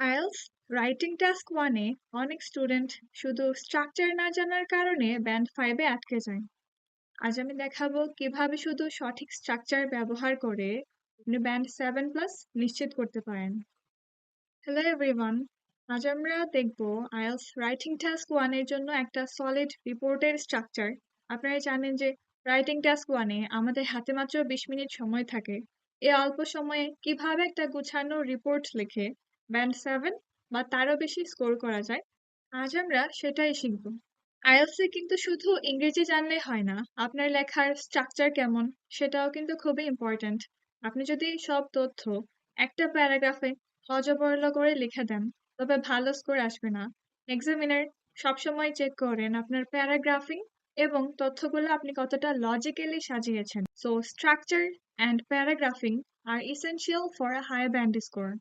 IELTS writing task 1-এ অনেক student শুধু structure না জানার কারণে ব্যান্ড 5-এ আটকে যায়। আজ আমি দেখাবো কিভাবে শুধু সঠিক স্ট্রাকচার ব্যবহার করে আপনি ব্যান্ড 7 প্লাস নিশ্চিত করতে পারেন। হ্যালো এভরিওয়ান, আজ আমরা দেখব আইএলটিএস রাইটিং টাস্ক 1-এর জন্য একটা সলিড রিপোর্টের স্ট্রাকচার। আপনারা জানেন যে রাইটিং টাস্ক 1-এ আমাদের হাতে মাত্র 20 মিনিট সময় থাকে। এই অল্প সময়ে কিভাবে একটা গুছানো রিপোর্ট লিখে ব্যান্ড 7 বা তারও বেশি স্কোর করা যায়, আজ আমরা সেটাই শিখব। আইএলটিএস এ কিন্তু শুধু ইংরেজি জানলে হয় না, আপনার লেখার স্ট্রাকচার কেমন সেটাও কিন্তু খুবই ইম্পর্ট্যান্ট। আপনি যদি সব তথ্য একটা প্যারাগ্রাফে অজবরল করে লিখে দেন, তবে ভালো স্কোর আসবে না। এক্সামিনার সবসময় চেক করেন আপনার প্যারাগ্রাফিং এবং তথ্যগুলো আপনি কতটা লজিক্যালি সাজিয়েছেন। So structure and paragraphing are essential for a high band score.